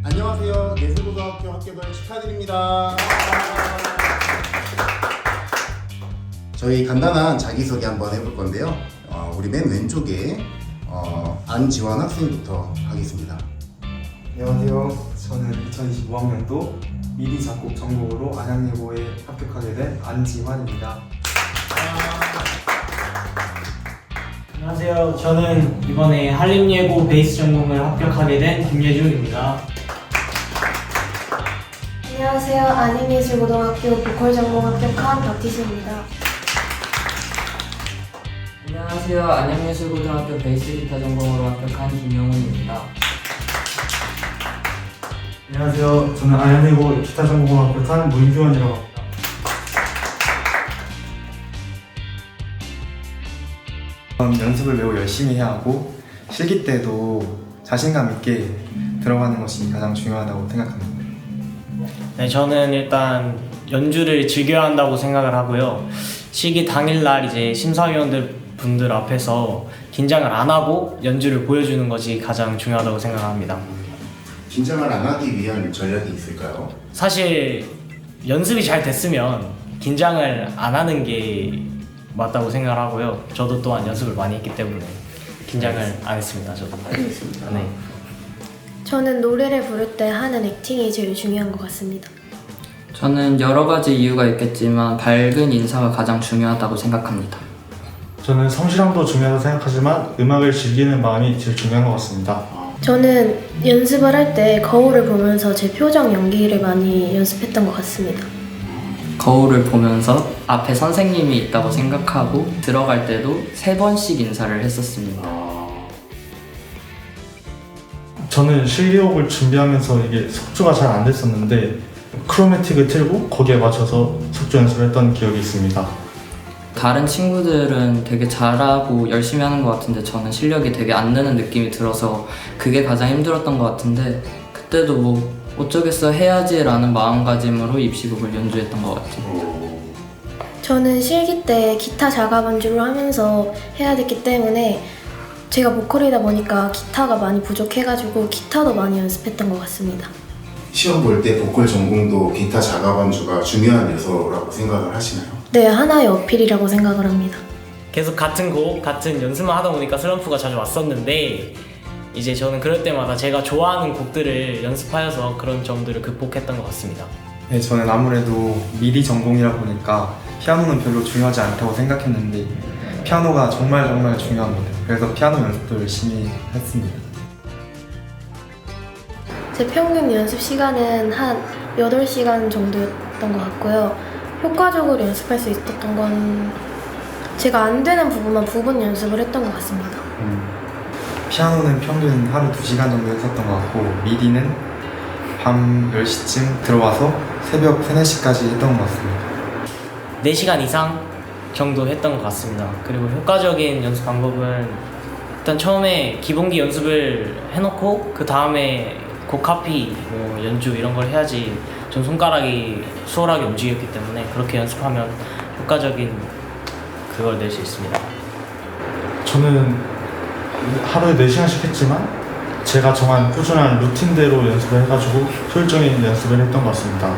안녕하세요. 예술고등학교 학교별 축하드립니다. 저희 간단한 자기소개 한번 해볼 건데요. 우리 맨 왼쪽에 안지환 학생부터 하겠습니다. 안녕하세요. 저는 2025학년도 미디 작곡 전공으로 안양예고에 합격하게 된 안지환입니다. 안녕하세요. 저는 이번에 한림예고 베이스 전공을 합격하게 된 김예준입니다. 안녕하세요. 안양예술고등학교 보컬 전공 합격한 박희수입니다. 안녕하세요. 안양예술고등학교 베이스 기타 전공으로 합격한 김영훈입니다. 안녕하세요. 저는 안양예고 기타 전공으로 합격한 문규원이라고 합니다. 연습을 매우 열심히 해야 하고 실기 때도 자신감 있게 들어가는 것이 가장 중요하다고 생각합니다. 네, 저는 일단 연주를 즐겨야 한다고 생각을 하고요. 시기 당일날 이제 심사위원들 분들 앞에서 긴장을 안 하고 연주를 보여주는 것이 가장 중요하다고 생각합니다. 긴장을 안 하기 위한 전략이 있을까요? 사실 연습이 잘 됐으면 긴장을 안 하는 게 맞다고 생각을 하고요. 저도 또한 연습을 많이 했기 때문에 긴장을 안 했습니다. 저도. 알겠습니다. 네. 저는 노래를 부를 때 하는 액팅이 제일 중요한 것 같습니다. 저는 여러 가지 이유가 있겠지만 밝은 인사가 가장 중요하다고 생각합니다. 저는 성실함도 중요하다고 생각하지만 음악을 즐기는 마음이 제일 중요한 것 같습니다. 저는 연습을 할 때 거울을 보면서 제 표정 연기를 많이 연습했던 것 같습니다. 거울을 보면서 앞에 선생님이 있다고 생각하고 들어갈 때도 3번씩 인사를 했었습니다. 저는 실기곡을 준비하면서 이게 속주가 잘 안 됐었는데 크로매틱을 틀고 거기에 맞춰서 속주 연습을 했던 기억이 있습니다. 다른 친구들은 되게 잘하고 열심히 하는 것 같은데 저는 실력이 되게 안 느는 느낌이 들어서 그게 가장 힘들었던 것 같은데 그때도 뭐 어쩌겠어 해야지 라는 마음가짐으로 입시곡을 연주했던 것 같아요. 저는 실기 때 기타 자가 반주를 하면서 해야 됐기 때문에 제가 보컬이다 보니까 기타가 많이 부족해가지고 기타도 많이 연습했던 것 같습니다. 시험 볼 때 보컬 전공도 기타 자가 반주가 중요한 요소라고 생각을 하시나요? 네, 하나의 어필이라고 생각을 합니다. 계속 같은 곡, 같은 연습만 하다 보니까 슬럼프가 자주 왔었는데 이제 저는 그럴 때마다 제가 좋아하는 곡들을 연습하여서 그런 점들을 극복했던 것 같습니다. 네, 저는 아무래도 미디 전공이라 보니까 피아노는 별로 중요하지 않다고 생각했는데 피아노가 정말 중요합니다. 그래서 피아노 연습도 열심히 했습니다. 제 평균 연습 시간은 한 8시간 정도였던 것 같고요. 효과적으로 연습할 수 있었던 건 제가 안 되는 부분만 부분 연습을 했던 것 같습니다. 피아노는 평균 하루 2시간 정도 했었던 것 같고 미디는 밤 10시쯤 들어와서 새벽 3, 4시까지 했던 것 같습니다. 4시간 이상 정도 했던 것 같습니다. 그리고 효과적인 연습 방법은 일단 처음에 기본기 연습을 해놓고 그 다음에 곡 카피, 뭐 연주 이런 걸 해야지 전 손가락이 수월하게 움직였기 때문에 그렇게 연습하면 효과적인 그걸 낼 수 있습니다. 저는 하루에 4시간씩 했지만 제가 정한 꾸준한 루틴대로 연습을 해가지고 효율적인 연습을 했던 것 같습니다.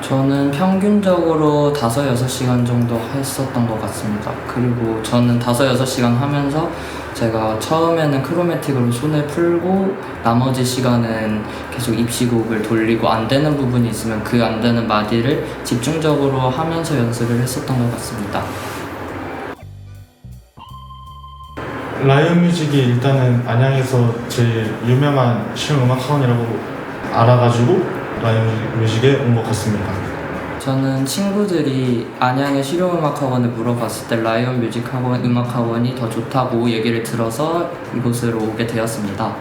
저는 평균적으로 5-6시간 정도 했었던 것 같습니다. 그리고 저는 5-6시간 하면서 제가 처음에는 크로매틱으로 손을 풀고 나머지 시간은 계속 입시곡을 돌리고 안 되는 부분이 있으면 그 안 되는 마디를 집중적으로 하면서 연습을 했었던 것 같습니다. 라이언 뮤직이 일단은 안양에서 제일 유명한 실용음악학원이라고 알아가지고 라이언 뮤직에 온 것 같습니다. 저는 친구들이 안양의 실용음악학원을 물어봤을 때 라이언 뮤직학원 음악학원이 더 좋다고 얘기를 들어서 이곳으로 오게 되었습니다.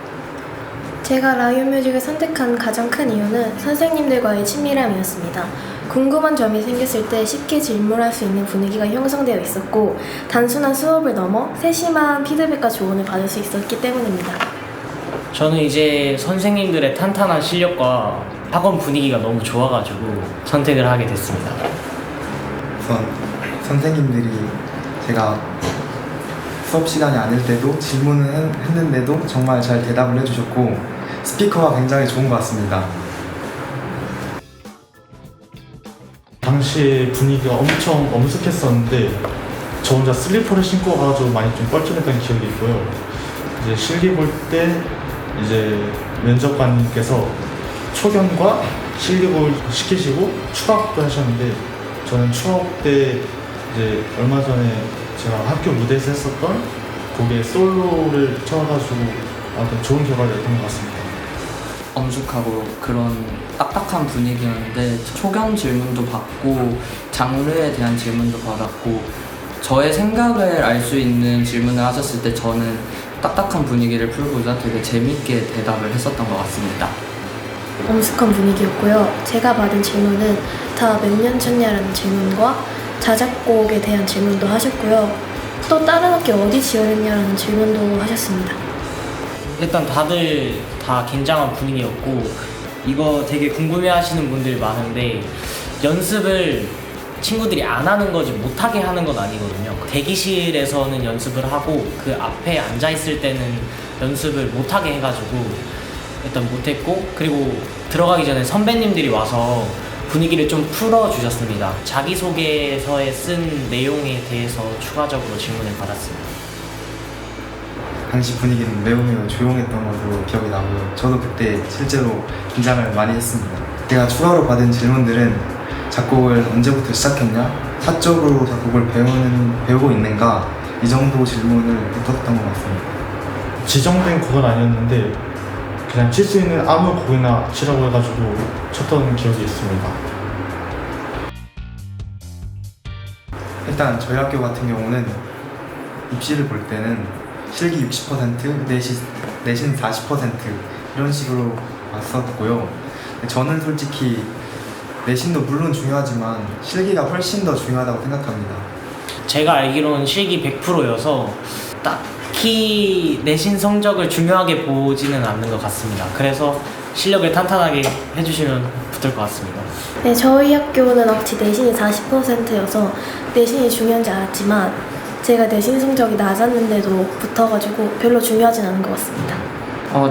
제가 라이온 뮤직을 선택한 가장 큰 이유는 선생님들과의 친밀함이었습니다. 궁금한 점이 생겼을 때 쉽게 질문할 수 있는 분위기가 형성되어 있었고 단순한 수업을 넘어 세심한 피드백과 조언을 받을 수 있었기 때문입니다. 저는 이제 선생님들의 탄탄한 실력과 학원 분위기가 너무 좋아가지고 선택을 하게 됐습니다. 우선 선생님들이 제가 수업 시간이 아닐 때도 질문을 했는데도 정말 잘 대답을 해주셨고 스피커가 굉장히 좋은 것 같습니다. 당시 분위기가 엄청 엄숙했었는데 저 혼자 슬리퍼를 신고 가가지고 많이 좀 뻘쭘했던 기억이 있고요. 이제 실기 볼 때 이제 면접관님께서 초경과 실기를 시키시고 추가학도 하셨는데 저는 추가학 때 이제 얼마 전에 제가 학교 무대에서 했었던 곡의 솔로를 쳐가지고 아무튼 좋은 결과를 냈던 것 같습니다. 엄숙하고 그런 딱딱한 분위기였는데 초경 질문도 받고 장르에 대한 질문도 받았고 저의 생각을 알 수 있는 질문을 하셨을 때 저는 딱딱한 분위기를 풀고자 되게 재밌게 대답을 했었던 것 같습니다. 엄숙한 분위기였고요. 제가 받은 질문은 다 몇 년 쳤냐라는 질문과 자작곡에 대한 질문도 하셨고요. 또 다른 학교 어디 지원했냐라는 질문도 하셨습니다. 일단 다들 다 긴장한 분위기였고 이거 되게 궁금해하시는 분들이 많은데 연습을 친구들이 안 하는 거지 못하게 하는 건 아니거든요. 대기실에서는 연습을 하고 그 앞에 앉아 있을 때는 연습을 못하게 해가지고 일단 못했고 그리고 들어가기 전에 선배님들이 와서 분위기를 좀 풀어주셨습니다. 자기소개서에 쓴 내용에 대해서 추가적으로 질문을 받았습니다. 당시 분위기는 매우 조용했던 것으로 기억이 나고요. 저도 그때 실제로 긴장을 많이 했습니다. 제가 추가로 받은 질문들은 작곡을 언제부터 시작했냐? 사적으로 작곡을 배우고 있는가? 이 정도 질문을 했었던 것 같습니다. 지정된 곡은 아니었는데 그냥 칠 수 있는 아무 곡이나 치라고 해가지고 쳤던 기억이 있습니다. 일단 저희 학교 같은 경우는 입시를 볼 때는 실기 60%, 내신 40% 이런 식으로 왔었고요. 저는 솔직히 내신도 물론 중요하지만 실기가 훨씬 더 중요하다고 생각합니다. 제가 알기로는 실기 100%여서 딱히 내신 성적을 중요하게 보지는 않는 것 같습니다. 그래서 실력을 탄탄하게 해주시면 붙을 것 같습니다. 네, 저희 학교는 억지 내신이 40%여서 내신이 중요한지 알았지만 제가 내신 성적이 낮았는데도 붙어가지고 별로 중요하진 않은 것 같습니다.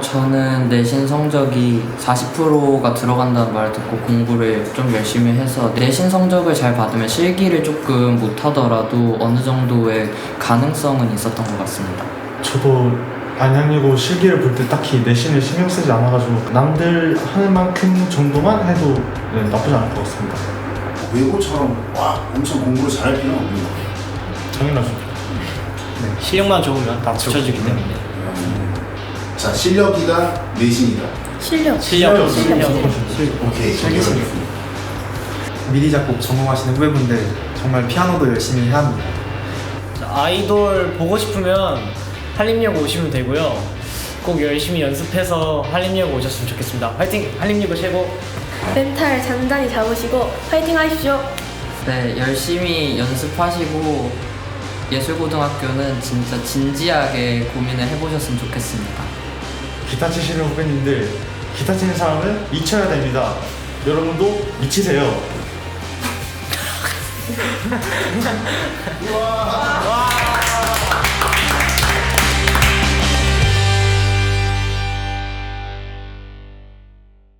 저는 내신 성적이 40%가 들어간다는 말을 듣고 공부를 좀 열심히 해서 내신 성적을 잘 받으면 실기를 조금 못하더라도 어느 정도의 가능성은 있었던 것 같습니다. 저도 안양이고 실기를 볼 때 딱히 내신을 신경 쓰지 않아가지고 남들 하는 만큼 정도만 해도 나쁘지 않을 것 같습니다. 외고처럼 와 엄청 공부를 잘할 필요는 없는 것 같아요. 당연하죠. 실력만 좋으면 다 붙여주기 때문에. 자, 실력이다, 내신이다. 실력. 오케이, 정리하겠습니다. 미리 작곡 전공하시는 후배분들 정말 피아노도 열심히 해야 합니다. 아이돌 보고 싶으면 한림여고 오시면 되고요. 꼭 열심히 연습해서 한림여고 오셨으면 좋겠습니다. 화이팅! 한림여고 최고! 멘탈 단단히 잡으시고 파이팅 하십시오. 네, 열심히 연습하시고 예술고등학교는 진짜 진지하게 고민을 해보셨으면 좋겠습니다. 기타 치시는 후배님들, 기타 치는 사람은 미쳐야 됩니다. 여러분도 미치세요. 와.